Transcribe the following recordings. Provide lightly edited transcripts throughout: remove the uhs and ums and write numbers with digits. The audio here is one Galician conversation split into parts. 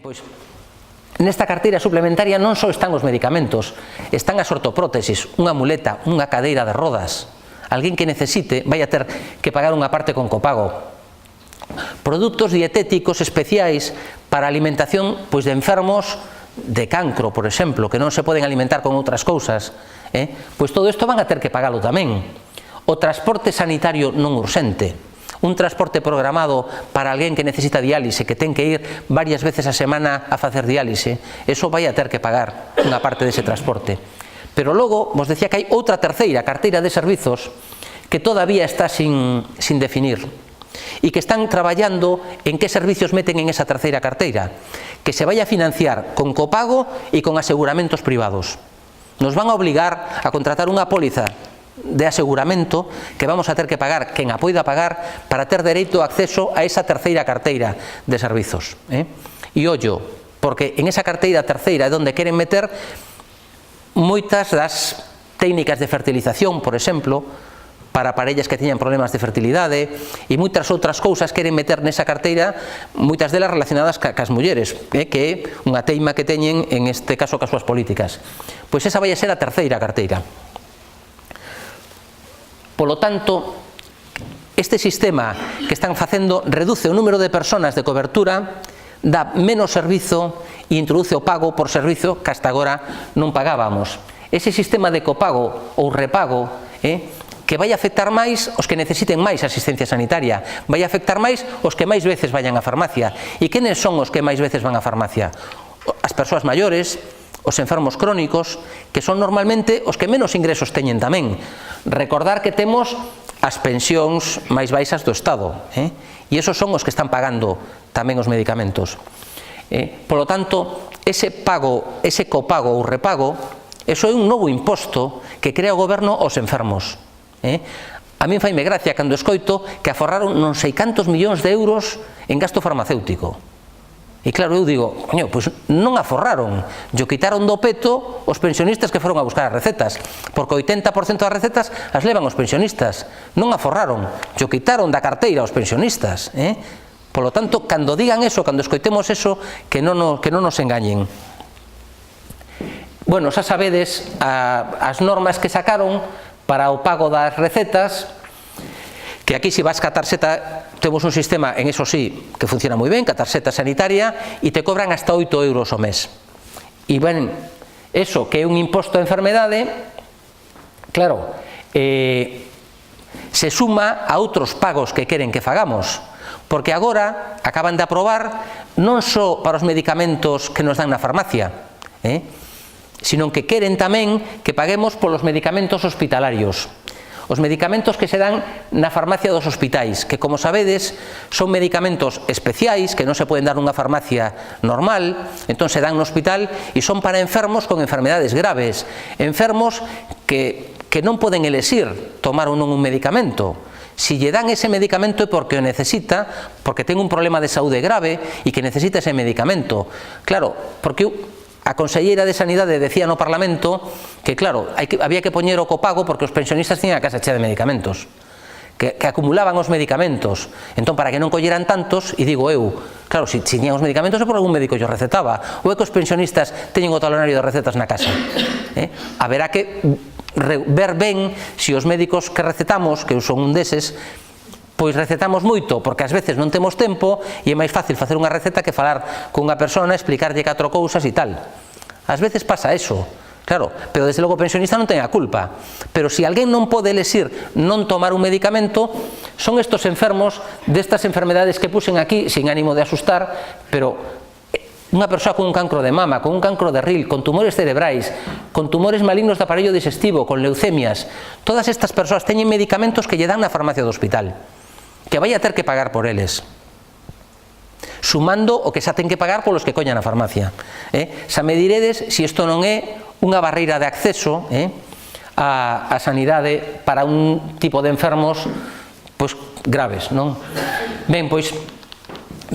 Pois, nesta carteira suplementaria non só están os medicamentos, están as ortoprótesis, unha muleta, unha cadeira de rodas. Alguén que necesite vai a ter que pagar unha parte con copago. Produtos dietéticos especiais para a alimentación pois, de enfermos de cancro, por exemplo, que non se poden alimentar con outras cousas. Pois todo isto van a ter que pagalo tamén. O transporte sanitario non urxente. Un transporte programado para alguén que necesita diálise, que ten que ir varias veces a semana a facer diálise, eso vai a ter que pagar unha parte dese transporte. Pero logo, vos decía que hai outra terceira carteira de servizos que todavía está sin definir e que están traballando en que servicios meten en esa terceira carteira, que se vai a financiar con copago e con aseguramentos privados. Nos van a obligar a contratar unha póliza de aseguramento que vamos a ter que pagar, quen a poida pagar, para ter dereito a acceso a esa terceira carteira de servizos. E ollo, porque en esa carteira terceira é onde queren meter moitas das técnicas de fertilización, por exemplo, para parellas que teñan problemas de fertilidade, e moitas outras cousas queren meter nesa carteira, moitas delas relacionadas cas mulleres, que é unha teima que teñen, en este caso, cas súas políticas. Pois esa vai a ser a terceira carteira. Polo tanto, este sistema que están facendo reduce o número de persoas de cobertura, dá menos servizo e introduce o pago por servizo que hasta agora non pagábamos. Ese sistema de copago ou repago que vai afectar máis os que necesiten máis asistencia sanitaria, vai afectar máis os que máis veces vayan á farmacia. E quenes son os que máis veces van á farmacia? As persoas maiores, os enfermos crónicos, que son normalmente os que menos ingresos teñen tamén. Recordar que temos as pensións máis baixas do Estado, e esos son os que están pagando tamén os medicamentos. Polo tanto, ese copago ou repago, eso é un novo imposto que crea o goberno aos enfermos. A min faime gracia cando escoito que aforraron non sei cantos millóns de euros en gasto farmacéutico. E claro, eu digo, coño, pois non aforraron, yo quitaron do peto os pensionistas que foron a buscar as recetas, porque o 80% das recetas as levan os pensionistas, non aforraron, yo quitaron da carteira os pensionistas. Polo tanto, cando digan eso, cando escoitemos eso, que non nos engañen. Bueno, xa sabedes as normas que sacaron para o pago das recetas, que aquí se vas ca tarxeta, temos un sistema, en eso sí, que funciona moi ben, ca tarxeta sanitaria, e te cobran hasta 8 euros ao mes. E ben, eso que é un imposto a enfermedade, claro, se suma a outros pagos que queren que fagamos, porque agora acaban de aprobar non só para os medicamentos que nos dan na farmacia, sino que queren tamén que paguemos polos medicamentos hospitalarios. Os medicamentos que se dan na farmacia dos hospitais, que, como sabedes, son medicamentos especiais que non se poden dar nunha farmacia normal, entón se dan no hospital e son para enfermos con enfermedades graves, enfermos que non poden elexir tomar ou non un medicamento. Si lle dan ese medicamento é porque o necesita, porque ten un problema de saúde grave e que necesita ese medicamento. Claro, porque a conselleira de Sanidade decía no Parlamento que, claro, había que poñer o copago porque os pensionistas tiñan a casa chea de medicamentos, que acumulaban os medicamentos. Entón, para que non colleran tantos, e digo eu, claro, se tiñan os medicamentos é porque algún médico os recetaba, ou é que os pensionistas teñen o talonario de recetas na casa. Haberá que ver ben se os médicos que recetamos, que eu son un deses, pois recetamos moito, porque ás veces non temos tempo e é máis fácil facer unha receta que falar con unha persona, explicarlle 4 cousas e tal. Ás veces pasa eso, claro, pero desde logo o pensionista non ten a culpa. Pero se alguén non pode elexir non tomar un medicamento, son estos enfermos destas enfermedades que puxen aquí, sin ánimo de asustar, pero unha persoa con un cancro de mama, con un cancro de ril, con tumores cerebrais, con tumores malignos de aparello digestivo, con leucemias, todas estas persoas teñen medicamentos que lle dan na farmacia do hospital, que vai a ter que pagar por eles, sumando o que xa ten que pagar polos que coñan a farmacia. Xa me diredes se isto non é unha barreira de acceso a sanidade para un tipo de enfermos pois graves, non? Ben, pois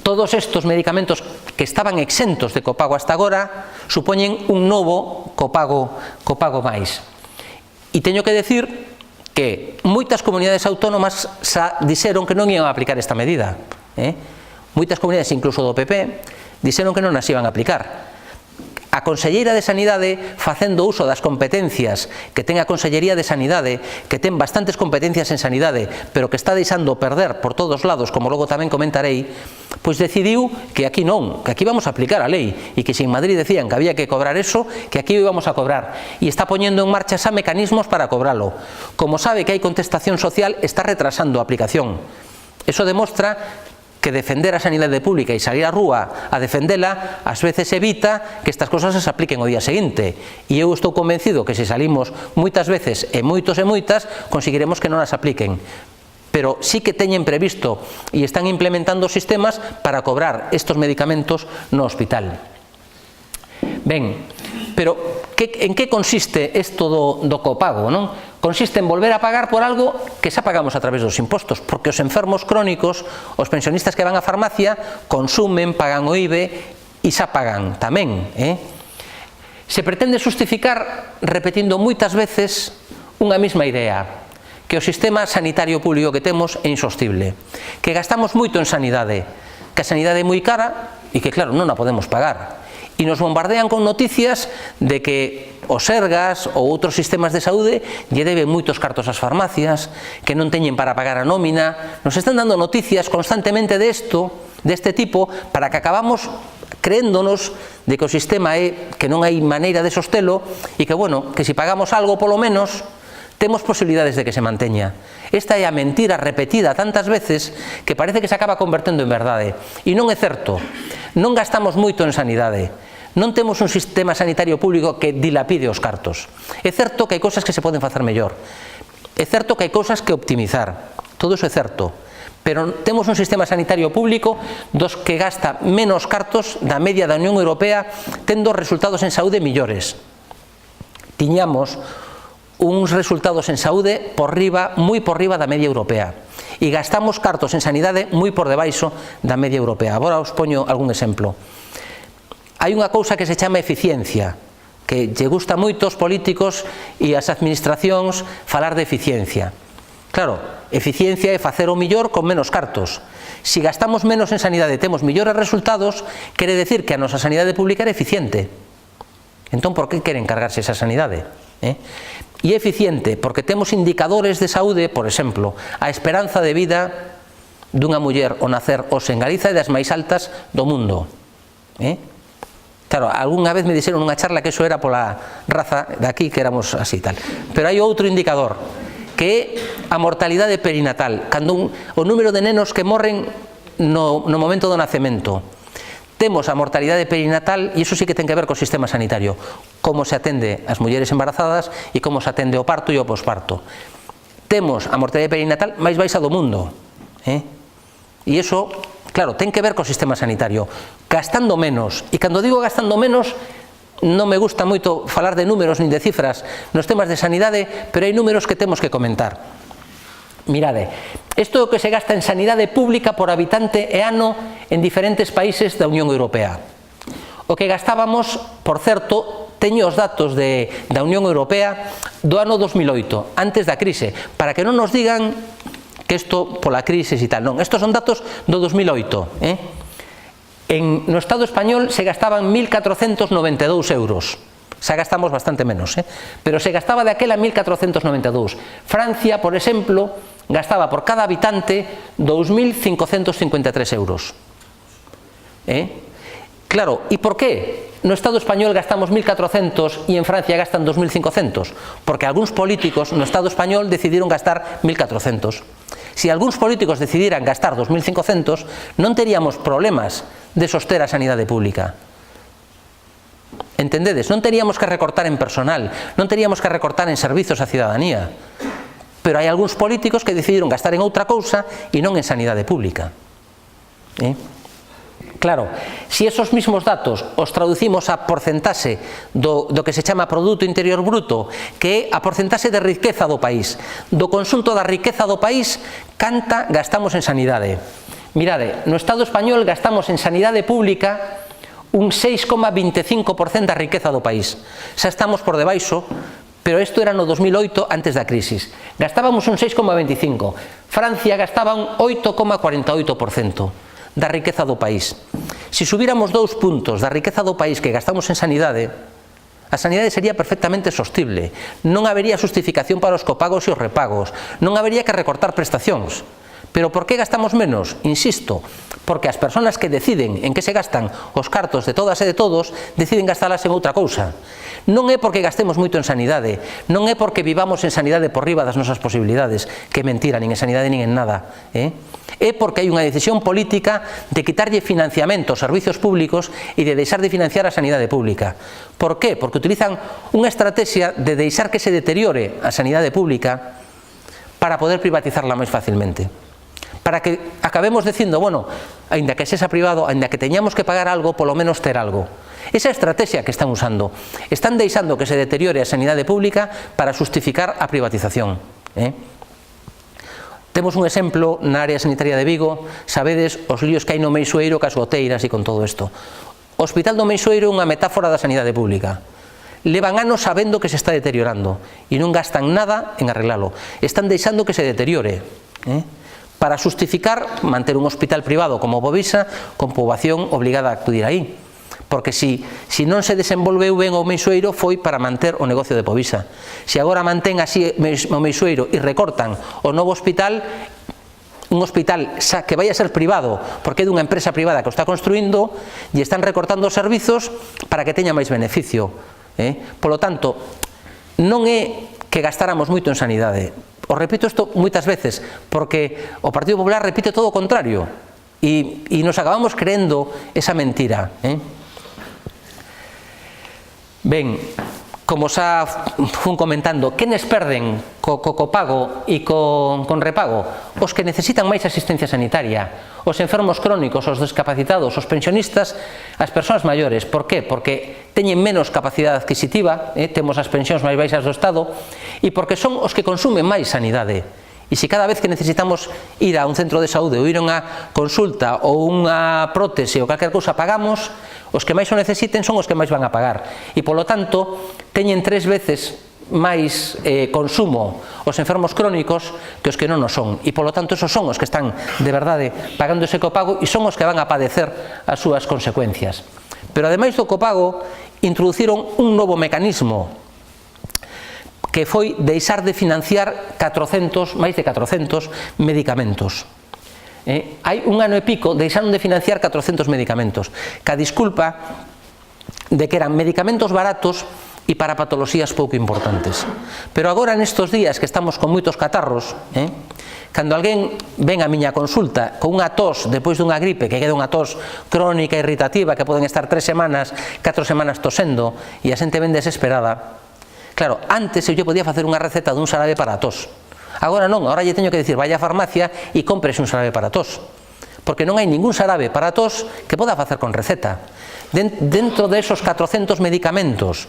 todos estes medicamentos que estaban exentos de copago hasta agora supoñen un novo copago máis. E teño que decir que moitas comunidades autónomas xa dixeron que non iban a aplicar esta medida. Moitas comunidades, incluso do PP, dixeron que non as iban a aplicar. A Conselleira de Sanidade, facendo uso das competencias que ten a Consellería de Sanidade, que ten bastantes competencias en sanidade, pero que está deixando perder por todos lados, como logo tamén comentarei, pois decidiu que aquí non, que aquí vamos a aplicar a lei, e que se en Madrid decían que había que cobrar eso, que aquí o íbamos a cobrar, e está poñendo en marcha xa mecanismos para cobralo. Como sabe que hai contestación social, está retrasando a aplicación. Eso demostra que defender a sanidade pública e salir á rúa a defendela ás veces evita que estas cosas se apliquen o día seguinte, e eu estou convencido que se salimos moitas veces e moitos e moitas conseguiremos que non as apliquen, pero sí que teñen previsto e están implementando sistemas para cobrar estes medicamentos no hospital. Ben, pero en que consiste isto do copago, non? Consiste en volver a pagar por algo que xa pagamos a través dos impostos, porque os enfermos crónicos, os pensionistas que van á farmacia, consumen, pagan o IBE e xa pagan tamén. Se pretende justificar repetindo moitas veces unha mesma idea, que o sistema sanitario público que temos é insostible, que gastamos moito en sanidade, que a sanidade é moi cara e que, claro, non a podemos pagar. E nos bombardean con noticias de que os Sergas ou outros sistemas de saúde lle deben moitos cartos ás farmacias, que non teñen para pagar a nómina. Nos están dando noticias constantemente deste tipo, para que acabamos creéndonos de que o sistema é que non hai maneira de sostelo e que, bueno, que se pagamos algo polo menos temos posibilidades de que se manteña. Esta é a mentira repetida tantas veces que parece que se acaba convertendo en verdade. E non é certo. Non gastamos moito en sanidade. Non temos un sistema sanitario público que dilapide os cartos. É certo que hai cousas que se poden facer mellor. É certo que hai cousas que optimizar. Todo iso é certo. Pero temos un sistema sanitario público dos que gasta menos cartos da media da Unión Europea, tendo resultados en saúde millores. Tiñamos uns resultados en saúde moi por riba da media europea, e gastamos cartos en sanidade moi por debaixo da media europea. Agora os poño algún exemplo. Hai unha cousa que se chama eficiencia, que lle gusta moito aos políticos e ás administracións falar de eficiencia. Claro, eficiencia é facer o millor con menos cartos. Se gastamos menos en sanidade e temos millores resultados, quere decir que a nosa sanidade pública era eficiente. Entón, por que queren cargarse esa sanidade? E é eficiente porque temos indicadores de saúde, por exemplo, a esperanza de vida dunha muller ao nacer hoxe en Galiza é das máis altas do mundo. Claro, algunha vez me dixeron nunha charla que eso era pola raza de aquí, que éramos así tal. Pero hai outro indicador, que é a mortalidade perinatal, cando o número de nenos que morren no momento do nacemento. Temos a mortalidade perinatal, e iso sí que ten que ver co sistema sanitario, como se atende as mulleres embarazadas e como se atende o parto e o posparto. Temos a mortalidade perinatal máis baixa do mundo. E iso, claro, ten que ver co sistema sanitario, gastando menos. E cando digo gastando menos, non me gusta moito falar de números nin de cifras nos temas de sanidade, pero hai números que temos que comentar. Mirade, isto é o que se gasta en sanidade pública por habitante e ano en diferentes países da Unión Europea. O que gastábamos, por certo, teño os datos da Unión Europea do ano 2008, antes da crise, para que non nos digan que isto pola crise e tal, non, estos son datos do 2008. No Estado español se gastaban 1.492 euros. Xa gastamos bastante menos, pero se gastaba daquela 1.492. Francia, por exemplo, gastaba por cada habitante 2.553 euros. Claro, e por qué no Estado español gastamos 1.400 e en Francia gastan 2.500? Porque algúns políticos no Estado español decidiron gastar 1.400. Se algúns políticos decidiran gastar 2.500, non teríamos problemas de soster a sanidade pública. Entendedes? Non teríamos que recortar en personal, non teríamos que recortar en servizos á cidadanía. Pero hai algúns políticos que decidiron gastar en outra cousa e non en sanidade pública. Claro, se esos mismos datos os traducimos a porcentaxe do que se chama Produto Interior Bruto, que é a porcentaxe de riqueza do país, do conxunto da riqueza do país, canta gastamos en sanidade. Mirade, no Estado español gastamos en sanidade pública un 6,25% da riqueza do país. Xa estamos por debaixo, pero isto era no 2008, antes da crisis. Gastábamos un 6,25%. Francia gastaba un 8,48% da riqueza do país. Se subíramos 2 puntos da riqueza do país que gastamos en sanidade, a sanidade sería perfectamente sostible, non habería justificación para os copagos e os repagos, non habería que recortar prestacións. Pero por que gastamos menos? Insisto, porque as persoas que deciden en que se gastan os cartos de todas e de todos deciden gastalas en outra cousa. Non é porque gastemos moito en sanidade, non é porque vivamos en sanidade por riba das nosas posibilidades, que mentira, nin en sanidade nin en nada. É porque hai unha decisión política de quitarlle financiamento aos servizos públicos e de deixar de financiar a sanidade pública. Por qué? Porque utilizan unha estrategia de deixar que se deteriore a sanidade pública para poder privatizarla máis facilmente. Para que acabemos dicindo, bueno, aínda que sexa privado, aínda que teñamos que pagar algo, polo menos ter algo. Esa estrategia que están usando. Están deixando que se deteriore a sanidade pública para justificar a privatización. Temos un exemplo na área sanitaria de Vigo, sabedes os líos que hai no Meixoeiro cas goteiras e con todo isto. O Hospital do Meixoeiro é unha metáfora da sanidade pública. Levan anos sabendo que se está deteriorando e non gastan nada en arreglalo. Están deixando que se deteriore. Para justificar manter un hospital privado como Bovisa con poboación obligada a acudir aí. Porque se non se desenvolveu ben o Meixoeiro foi para manter o negocio de Bovisa. Se agora mantén así o Meixoeiro e recortan o novo hospital, un hospital que vai a ser privado porque é dunha empresa privada que o está construindo e están recortando os servizos para que teña máis beneficio. Polo tanto, non é que gastáramos moito en sanidade. Os repito isto moitas veces, porque o Partido Popular repite todo o contrario e nos acabamos creendo esa mentira. Ben, como xa fun comentando, quenes perden co copago e con repago? Os que necesitan máis asistencia sanitaria, os enfermos crónicos, os discapacitados, os pensionistas, as persoas maiores. Por qué? Porque teñen menos capacidade adquisitiva, temos as pensións máis baixas do Estado, e porque son os que consumen máis sanidade. E se cada vez que necesitamos ir a un centro de saúde ou ir a unha consulta ou unha prótese ou calquer cousa pagamos, os que máis o necesiten son os que máis van a pagar. E, polo tanto, teñen 3 veces máis consumo os enfermos crónicos que os que non o son. E, polo tanto, esos son os que están, de verdade, pagando ese copago e son os que van a padecer as súas consecuencias. Pero, ademais do copago, introduciron un novo mecanismo que foi deixar de financiar máis de 400 medicamentos. Hai un ano e pico deixaron de financiar 400 medicamentos, ca disculpa de que eran medicamentos baratos e para patoloxías pouco importantes. Pero agora, nestes días que estamos con moitos catarros, cando alguén ven a miña consulta con unha tos depois dunha gripe, que queda unha tos crónica irritativa, que poden estar 3 semanas, 4 semanas tosendo, e a xente ven desesperada. Claro, antes eu lle podía facer unha receta dun xarabe para a tos. Agora non, agora lle teño que dicir, vaya á farmacia e cómprese un xarabe para a tos. Porque non hai ningún xarabe para a tos que poda facer con receta. Dentro de esos 400 medicamentos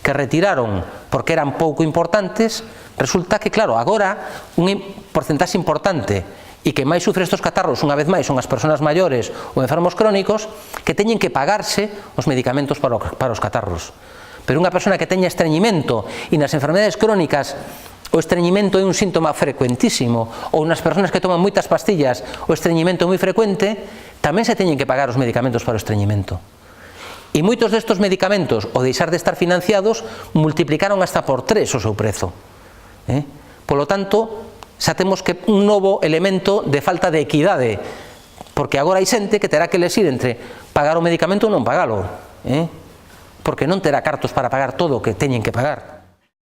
que retiraron porque eran pouco importantes, resulta que, claro, agora un porcentaxe importante e que máis sufre estes catarros unha vez máis son as persoas maiores ou enfermos crónicos que teñen que pagarse os medicamentos para os catarros. Pero unha persona que teña estreñimento e nas enfermedades crónicas o estreñimento é un síntoma frecuentísimo, ou nas persoas que toman moitas pastillas o estreñimento é moi frecuente, tamén se teñen que pagar os medicamentos para o estreñimento. E moitos destes medicamentos, ao deixar de estar financiados, multiplicaron hasta por 3 o seu prezo. Polo tanto, xa temos que un novo elemento de falta de equidade, porque agora hai xente que terá que elegir entre pagar o medicamento ou non pagalo, porque non terá cartos para pagar todo o que teñen que pagar.